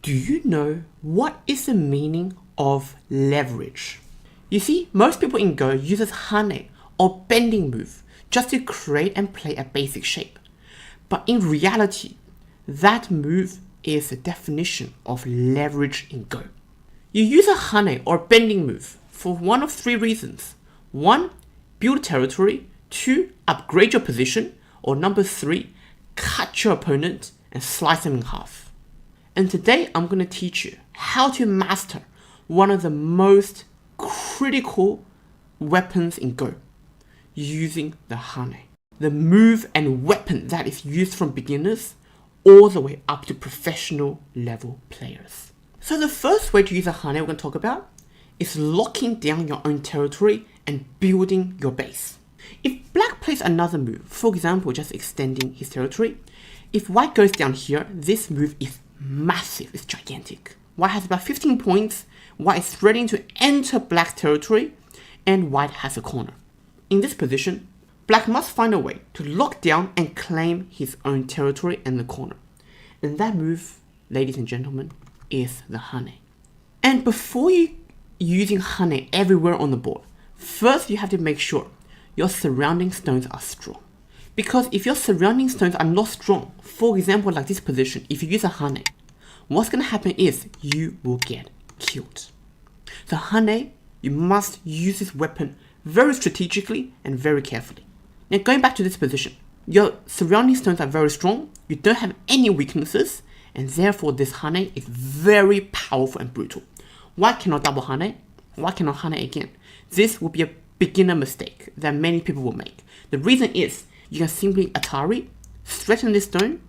Do you know what is the meaning of leverage? You see, most people in Go uses Hane or bending move just to create and play a basic shape. But in reality, that move is the definition of leverage in Go. You use a Hane or bending move for one of three reasons. 1. Build territory. 2. Upgrade your position. Or number 3. Cut your opponent and slice them in half. And today I'm going to teach you how to master one of the most critical weapons in Go, using the Hane. The move and weapon that is used from beginners all the way up to professional level players. So the first way to use a Hane we're going to talk about is locking down your own territory and building your base. If black plays another move, for example just extending his territory, if white goes down here, this move is massive, it's gigantic. White has about 15 points, white is threatening to enter black territory, and white has a corner. In this position, black must find a way to lock down and claim his own territory in the corner. And that move, ladies and gentlemen, is the Hane. And before you using Hane everywhere on the board, first you have to make sure your surrounding stones are strong. Because if your surrounding stones are not strong, for example like this position, if you use a Hane, what's going to happen is you will get killed. So Hane, you must use this weapon very strategically and very carefully. Now going back to this position, your surrounding stones are very strong, you don't have any weaknesses, and therefore this Hane is very powerful and brutal. White cannot double Hane, white cannot Hane again. This will be a beginner mistake that many people will make. The reason is you can simply Atari, threaten this stone,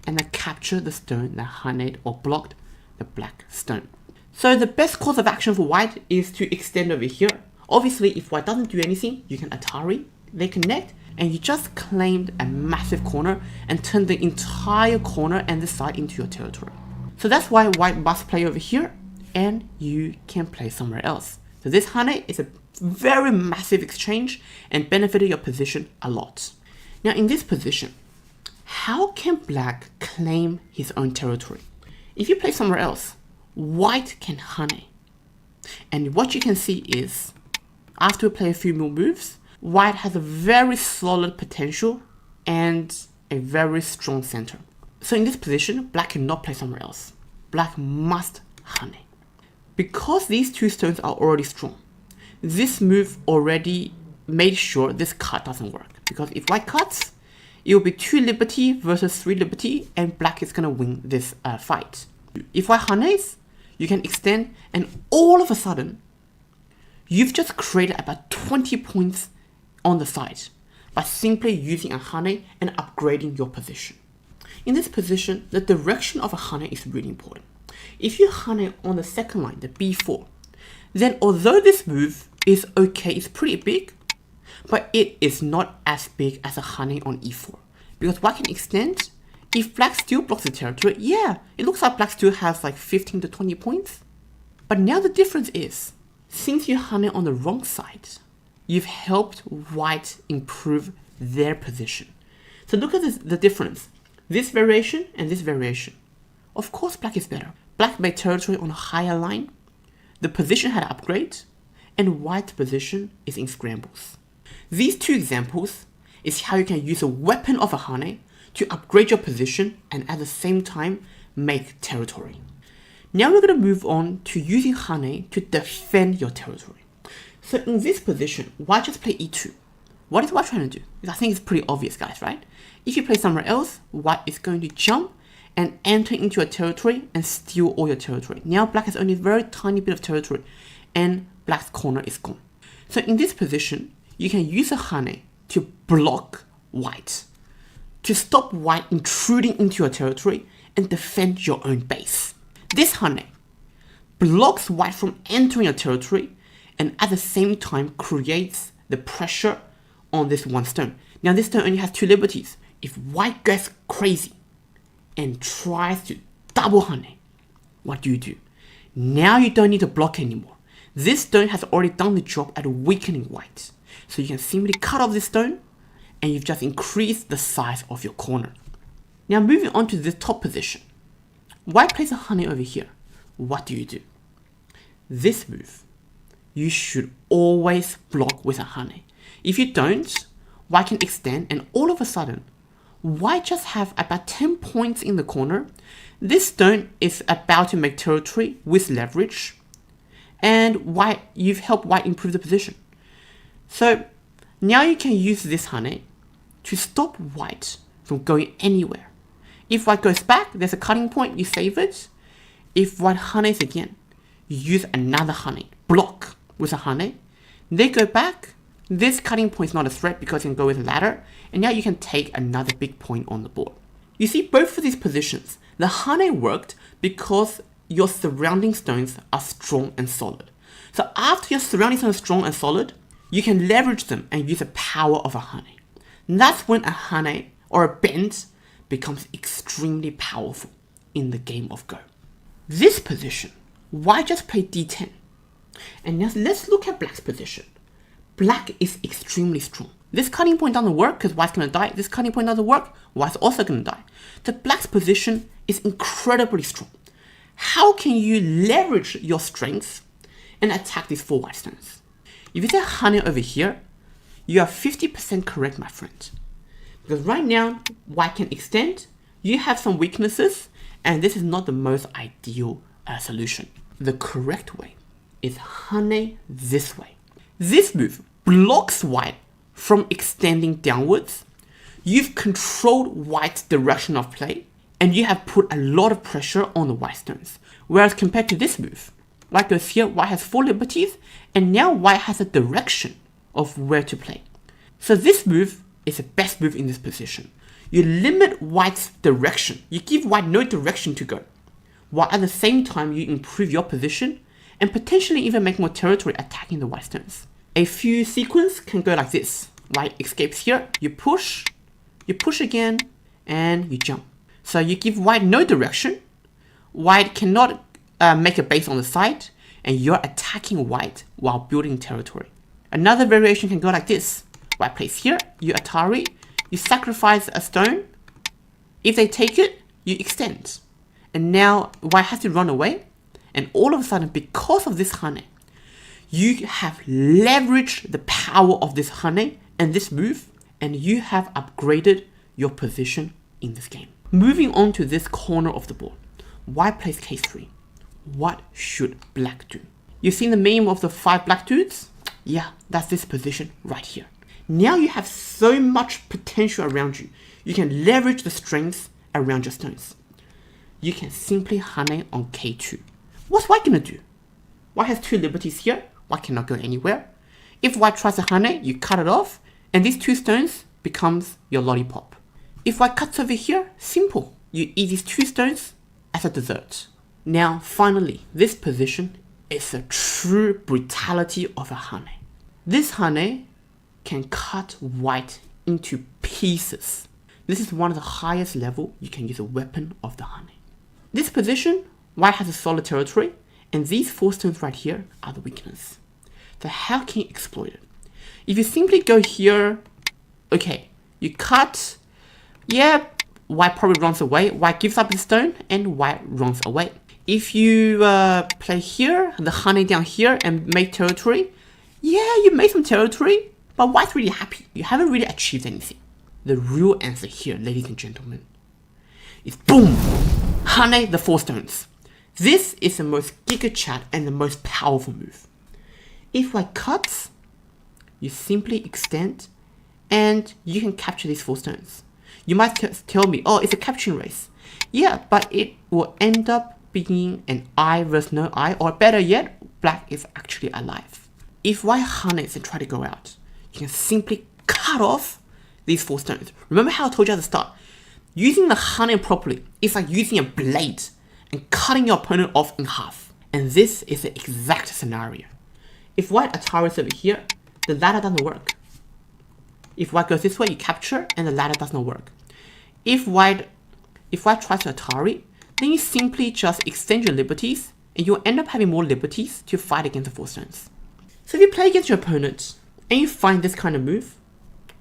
and then capture the stone that Hane or blocked the black stone. So the best course of action for white is to extend over here. Obviously, if white doesn't do anything, you can Atari, they connect, and you just claimed a massive corner and turned the entire corner and the side into your territory. So that's why white must play over here, and you can play somewhere else. So this Hane is a very massive exchange and benefited your position a lot. Now in this position, how can black claim his own territory? If you play somewhere else, white can Hane. And what you can see is, after we play a few more moves, white has a very solid potential and a very strong center. So in this position, black cannot play somewhere else. Black must Hane. Because these two stones are already strong, this move already made sure this cut doesn't work. Because if white cuts, it will be 2 liberty versus 3 liberty, and black is going to win this fight. If white Hanes, you can extend, and all of a sudden, you've just created about 20 points on the side by simply using a Hane and upgrading your position. In this position, the direction of a Hane is really important. If you Hane on the second line, the b4, then although this move is okay, it's pretty big, but it is not as big as a Hane on e4. Because white can extend, if black still blocks the territory, yeah, it looks like black still has like 15 to 20 points. But now the difference is, since you Hane on the wrong side, you've helped white improve their position. So look at the difference. This variation and this variation. Of course black is better. Black made territory on a higher line, the position had an upgrade, and white's position is in scrambles. These two examples is how you can use a weapon of a Hane to upgrade your position and at the same time make territory. Now we're going to move on to using Hane to defend your territory. So in this position, white just play e2. What is white trying to do? I think it's pretty obvious, guys, right? If you play somewhere else, white is going to jump and enter into your territory and steal all your territory. Now black has only a very tiny bit of territory and black's corner is gone. So in this position, you can use a Hane to block white, to stop white intruding into your territory and defend your own base. This Hane blocks white from entering your territory and at the same time creates the pressure on this one stone. Now this stone only has 2 liberties. If white gets crazy and tries to double Hane, what do? Now you don't need to block anymore. This stone has already done the job at weakening white. So you can simply cut off this stone and you've just increased the size of your corner. Now moving on to the top position. white plays a Hane over here. What do? This move, you should always block with a Hane. If you don't, white can extend, and all of a sudden, white just have about 10 points in the corner. This stone is about to make territory with leverage, and you've helped white improve the position. So now you can use this Hane to stop white from going anywhere. If white goes back, there's a cutting point, you save it. If white Hanes again, you use another Hane, block with a Hane. They go back, this cutting point is not a threat because you can go with a ladder, and now you can take another big point on the board. You see, both of these positions, the Hane worked because your surrounding stones are strong and solid. So after your surrounding stones are strong and solid, you can leverage them and use the power of a Hane. And that's when a Hane or a bend becomes extremely powerful in the game of Go. This position, white just played d10. And now let's look at black's position. Black is extremely strong. This cutting point doesn't work because white's going to die. This cutting point doesn't work, white's also going to die. The black's position is incredibly strong. How can you leverage your strengths and attack these 4 white stones? If you say Hane over here, you are 50% correct, my friend. Because right now, white can extend, you have some weaknesses, and this is not the most ideal solution. The correct way is Hane this way. This move blocks white from extending downwards. You've controlled white's direction of play, and you have put a lot of pressure on the white stones. Whereas compared to this move, white goes here, white has 4 liberties, and now white has a direction of where to play. So this move is the best move in this position. You limit white's direction. You give white no direction to go, while at the same time you improve your position and potentially even make more territory attacking the white stones. A few sequences can go like this. White escapes here, you push again, and you jump. So you give white no direction, white cannot make a base on the side, and you're attacking white while building territory. Another variation can go like this. White plays here, you Atari, you sacrifice a stone. If they take it, you extend. And now white has to run away, and all of a sudden, because of this Hane, you have leveraged the power of this Hane and this move, and you have upgraded your position in this game. Moving on to this corner of the board, white plays case 3. What should black do? You've seen the meme of the 5 black dudes? Yeah, that's this position right here. Now you have so much potential around you. You can leverage the strengths around your stones. You can simply Hane on k2. What's white gonna do? White has 2 liberties here. White cannot go anywhere. If white tries to Hane, you cut it off, and these 2 stones becomes your lollipop. If white cuts over here, simple. You eat these 2 stones as a dessert. Now, finally, this position is the true brutality of a Hane. This Hane can cut white into pieces. This is one of the highest level you can use a weapon of the Hane. This position, white has a solid territory, and these 4 stones right here are the weakness. So how can you exploit it? If you simply go here, okay, you cut, yeah, white probably runs away, white gives up the stone, and white runs away. If you play here, the Hane down here, and make territory, yeah, you made some territory, but white's really happy. You haven't really achieved anything. The real answer here, ladies and gentlemen, is boom! Hane the 4 stones. This is the most giga chat and the most powerful move. If white cuts, you simply extend, and you can capture these 4 stones. You might tell me, oh, it's a capturing race. Yeah, but it will end up being an eye versus no eye, or better yet, black is actually alive. If white Hanes and try to go out, you can simply cut off these 4 stones. Remember how I told you at the start? Using the Hane properly is like using a blade and cutting your opponent off in half. And this is the exact scenario. If white Ataris over here, the ladder doesn't work. If white goes this way, you capture, and the ladder does not work. If white tries to Atari, then you simply just extend your liberties, and you'll end up having more liberties to fight against the 4 stones. So if you play against your opponent, and you find this kind of move,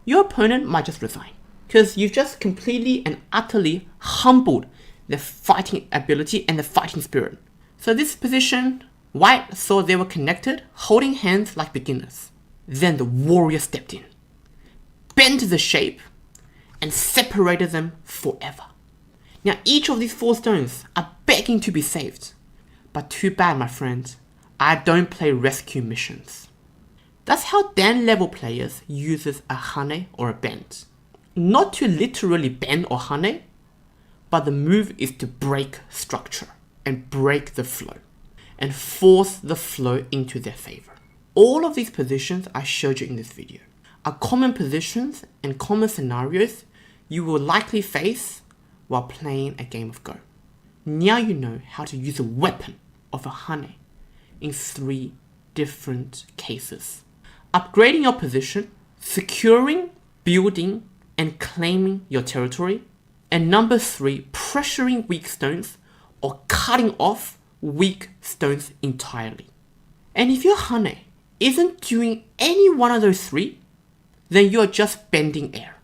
your opponent might just resign, because you've just completely and utterly humbled their fighting ability and their fighting spirit. So this position, White saw they were connected, holding hands like beginners. Then the warrior stepped in, bent the shape, and separated them forever. Now each of these 4 stones are begging to be saved. But too bad, my friend, I don't play rescue missions. That's how Dan level players uses a hane or a bend. Not to literally bend or hane, but the move is to break structure and break the flow and force the flow into their favor. All of these positions I showed you in this video are common positions and common scenarios you will likely face while playing a game of Go. Now you know how to use a weapon of a hane in 3 different cases. Upgrading your position, securing, building, and claiming your territory. And number 3, pressuring weak stones or cutting off weak stones entirely. And if your hane isn't doing any one of those 3, then you're just bending air.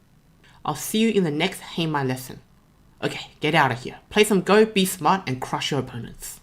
I'll see you in the next Hane lesson. Okay, get out of here. Play some Go, be smart, and crush your opponents.